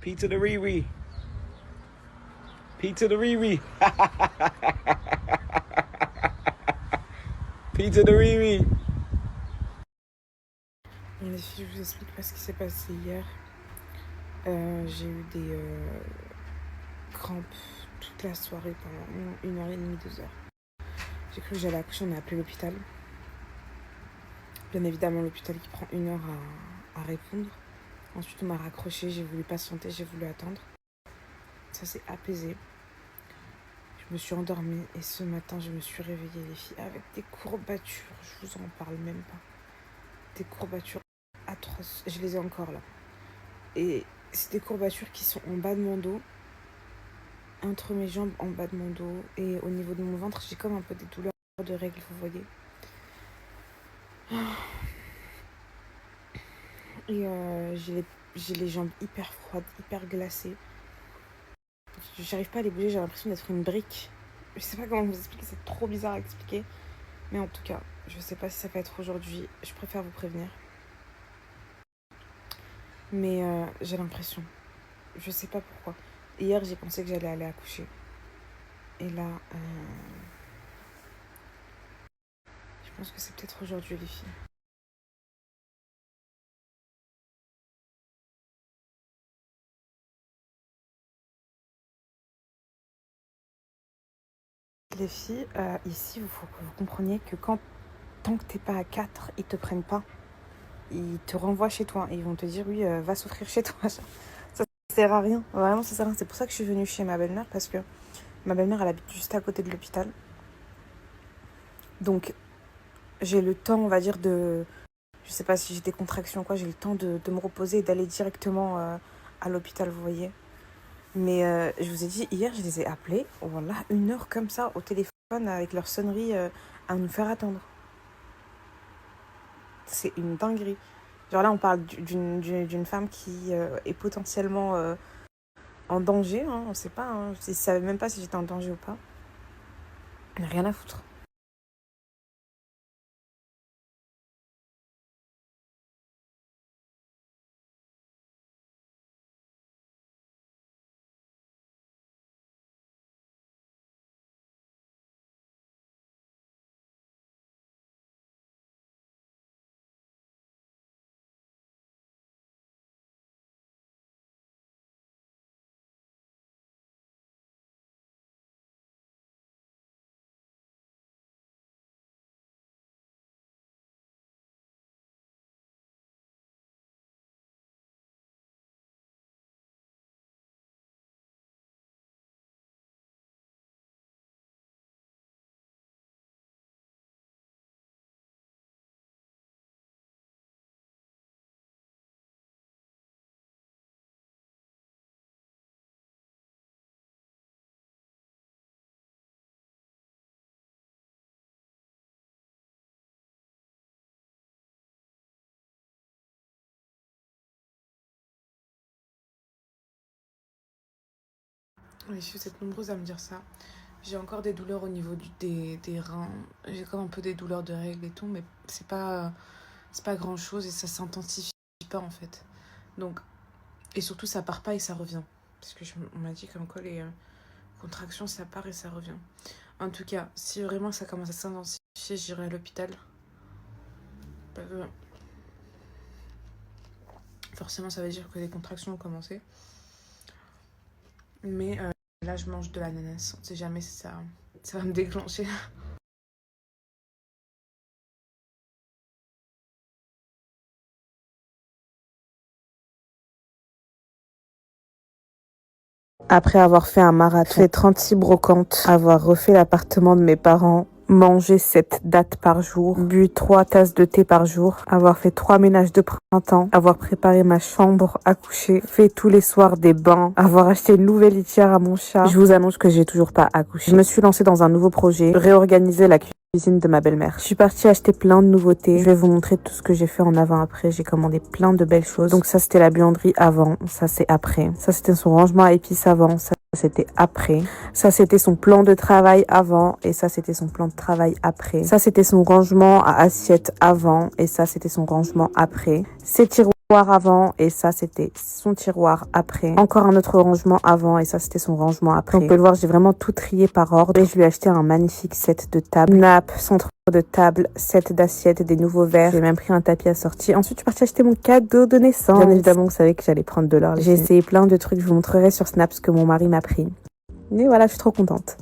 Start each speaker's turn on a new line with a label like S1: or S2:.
S1: P to the Riri. P to the Riri. P to the Riri.
S2: Bon, les filles, je vous explique pas ce qui s'est passé hier. J'ai eu des crampes toute la soirée pendant 1h30, 2h. J'ai cru que j'allais accoucher, on a appelé l'hôpital. Bien évidemment, l'hôpital qui prend 1 heure à répondre. Ensuite, on m'a raccroché, j'ai voulu patienter, j'ai voulu attendre. Ça s'est apaisé. Je me suis endormie et ce matin, je me suis réveillée, les filles, avec des courbatures. Je vous en parle même pas. Des courbatures atroces. Je les ai encore là. Et c'est des courbatures qui sont en bas de mon dos, entre mes jambes, en bas de mon dos. Et au niveau de mon ventre, j'ai comme un peu des douleurs de règles, vous voyez. Et j'ai les jambes hyper froides, hyper glacées. J'arrive pas à les bouger, j'ai l'impression d'être une brique. Je sais pas comment vous expliquer, c'est trop bizarre à expliquer. Mais en tout cas, je sais pas si ça va être aujourd'hui. Je préfère vous prévenir. Mais j'ai l'impression. Je sais pas pourquoi. Hier, j'ai pensé que j'allais aller accoucher. Et là, je pense que c'est peut-être aujourd'hui, les filles. Les filles, ici, il faut que vous compreniez que tant que t'es pas à 4, ils te prennent pas. Ils te renvoient chez toi. Et ils vont te dire, oui, va s'offrir chez toi. Ça sert à rien. Vraiment, ça sert à rien. C'est pour ça que je suis venue chez ma belle-mère. Parce que ma belle-mère, elle habite juste à côté de l'hôpital. Donc, j'ai le temps, on va dire, de... Je sais pas si j'ai des contractions ou quoi. J'ai le temps de me reposer et d'aller directement à l'hôpital, vous voyez. Mais je vous ai dit, hier, je les ai appelés. Voilà, 1 heure comme ça, au téléphone, avec leur sonnerie, à nous faire attendre. C'est une dinguerie. Genre là, on parle d'une femme qui est potentiellement en danger. Hein, on sait pas. Hein, je ne savais même pas si j'étais en danger ou pas. Rien à foutre. Oui, vous êtes nombreuses à me dire ça. J'ai encore des douleurs au niveau des reins. J'ai comme un peu des douleurs de règles et tout, mais c'est pas grand chose et ça s'intensifie pas en fait. Donc, et surtout, ça part pas et ça revient. Parce que on m'a dit comme quoi les contractions, ça part et ça revient. En tout cas, si vraiment ça commence à s'intensifier, j'irai à l'hôpital. Parce que forcément, ça veut dire que les contractions ont commencé. Mais là, je mange de l'ananas. On sait jamais si ça va me déclencher. Après avoir fait un marathon, fait 36 brocantes, avoir refait l'appartement de mes parents, mangé 7 dattes par jour, bu 3 tasses de thé par jour, avoir fait 3 ménages de printemps, avoir préparé ma chambre à coucher, fait tous les soirs des bains, avoir acheté une nouvelle litière à mon chat. Je vous annonce que j'ai toujours pas accouché. Je me suis lancée dans un nouveau projet, réorganiser la cuisine de ma belle-mère. Je suis partie acheter plein de nouveautés. Je vais vous montrer tout ce que j'ai fait en avant-après. J'ai commandé plein de belles choses. Donc ça, c'était la buanderie avant. Ça, c'est après. Ça, c'était son rangement à épices avant. Ça, c'était après. Ça, c'était son plan de travail avant. Et ça, c'était son plan de travail après. Ça, c'était son rangement à assiettes avant. Et ça, c'était son rangement après. Ces tiroirs avant et ça c'était son tiroir après. Encore un autre rangement avant et ça c'était son rangement après. Donc, on peut le voir, j'ai vraiment tout trié par ordre et je lui ai acheté un magnifique set de table, nappe, centre de table, set d'assiettes, des nouveaux verres. J'ai même pris un tapis assorti. Ensuite, je suis partie acheter mon cadeau de naissance. Bien évidemment, vous savez que j'allais prendre de l'or. J'ai essayé plein de trucs, je vous montrerai sur Snap ce que mon mari m'a pris. Mais voilà, je suis trop contente.